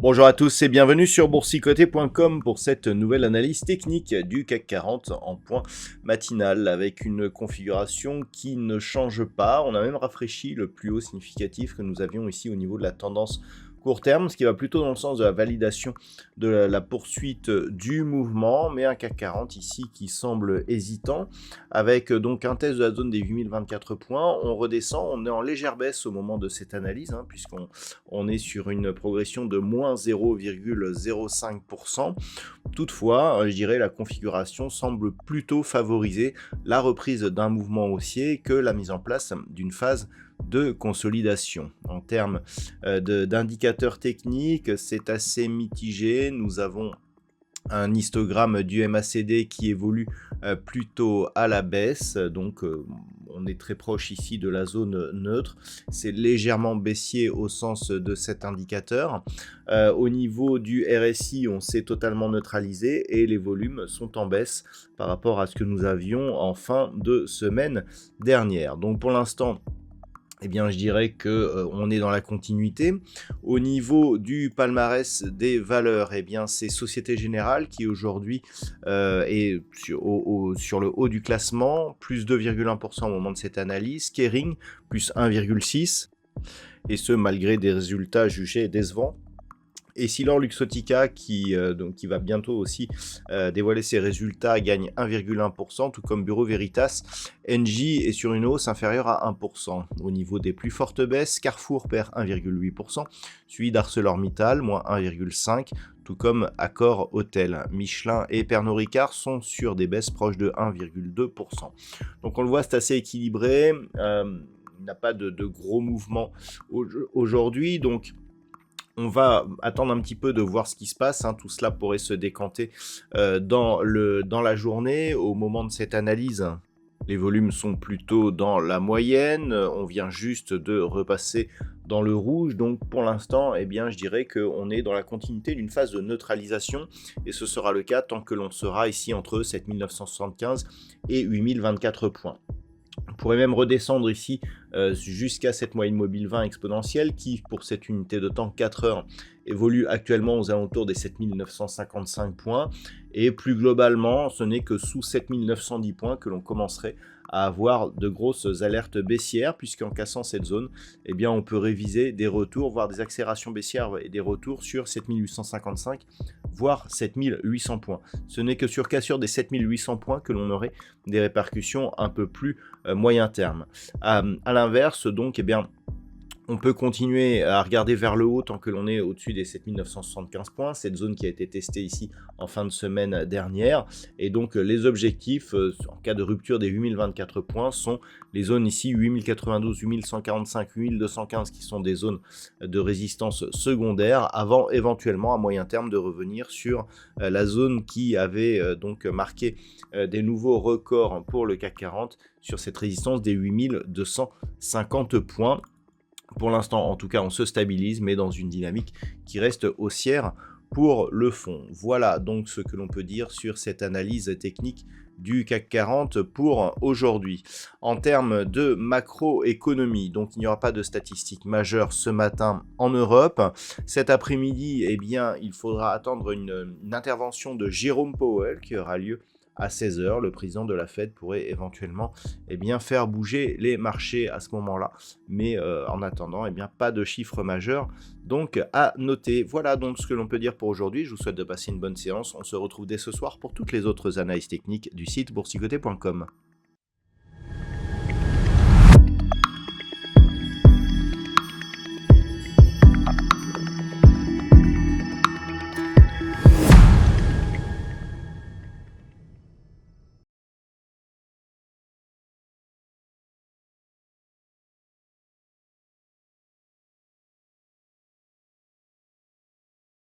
Bonjour à tous et bienvenue sur boursicoté.com pour cette nouvelle analyse technique du CAC 40 en point matinal avec une configuration qui ne change pas. On a même rafraîchi le plus haut significatif que nous avions ici au niveau de la tendance court terme, ce qui va plutôt dans le sens de la validation de la poursuite du mouvement, mais un CAC 40 ici qui semble hésitant, avec donc un test de la zone des 8024 points. On redescend, on est en légère baisse au moment de cette analyse, puisqu'on est sur une progression de moins 0,05%. Toutefois, je dirais la configuration semble plutôt favoriser la reprise d'un mouvement haussier que la mise en place d'une phase de consolidation. En termes d'indicateurs techniques, c'est assez mitigé. Nous avons un histogramme du MACD qui évolue plutôt à la baisse, donc on est très proche ici de la zone neutre. C'est légèrement baissier au sens de cet indicateur. Au niveau du RSI, on s'est totalement neutralisé et les volumes sont en baisse par rapport à ce que nous avions en fin de semaine dernière. Donc pour l'instant, je dirais que on est dans la continuité. Au niveau du palmarès des valeurs, c'est Société Générale qui aujourd'hui est sur le haut du classement, plus 2,1% au moment de cette analyse, Kering plus 1,6%, et ce malgré des résultats jugés décevants. Et Silor Luxottica, qui va bientôt aussi dévoiler ses résultats, gagne 1,1%, tout comme Bureau Veritas. Engie est sur une hausse inférieure à 1%. Au niveau des plus fortes baisses, Carrefour perd 1,8%, suivi d'ArcelorMittal, moins 1,5%, tout comme Accor Hôtel. Michelin et Pernod Ricard sont sur des baisses proches de 1,2%. Donc on le voit, c'est assez équilibré. Il n'y a pas de gros mouvements aujourd'hui, donc on va attendre un petit peu de voir ce qui se passe. Tout cela pourrait se décanter dans la journée. Au moment de cette analyse, les volumes sont plutôt dans la moyenne. On vient juste de repasser dans le rouge. Donc pour l'instant, je dirais qu'on est dans la continuité d'une phase de neutralisation. Et ce sera le cas tant que l'on sera ici entre 7975 et 8024 points. On pourrait même redescendre ici jusqu'à cette moyenne mobile 20 exponentielle qui, pour cette unité de temps 4 heures, évolue actuellement aux alentours des 7955 points. Et plus globalement, ce n'est que sous 7910 points que l'on commencerait à avoir de grosses alertes baissières, puisqu'en cassant cette zone, on peut réviser des retours, voire des accélérations baissières et des retours sur 7855, voire 7800 points. Ce n'est que sur cassure des 7800 points que l'on aurait des répercussions un peu plus moyen terme. À l'inverse, donc, on peut continuer à regarder vers le haut tant que l'on est au-dessus des 7975 points, cette zone qui a été testée ici en fin de semaine dernière. Et donc les objectifs en cas de rupture des 8024 points sont les zones ici 8092, 8145, 8215 qui sont des zones de résistance secondaire avant éventuellement à moyen terme de revenir sur la zone qui avait donc marqué des nouveaux records pour le CAC 40 sur cette résistance des 8250 points. Pour l'instant, en tout cas, on se stabilise, mais dans une dynamique qui reste haussière pour le fond. Voilà donc ce que l'on peut dire sur cette analyse technique du CAC 40 pour aujourd'hui. En termes de macroéconomie, donc il n'y aura pas de statistiques majeures ce matin en Europe. Cet après-midi, il faudra attendre une intervention de Jérôme Powell qui aura lieu à 16h, le président de la Fed pourrait éventuellement faire bouger les marchés à ce moment-là. Mais en attendant, pas de chiffres majeurs donc à noter. Voilà donc ce que l'on peut dire pour aujourd'hui. Je vous souhaite de passer une bonne séance. On se retrouve dès ce soir pour toutes les autres analyses techniques du site boursicoté.com.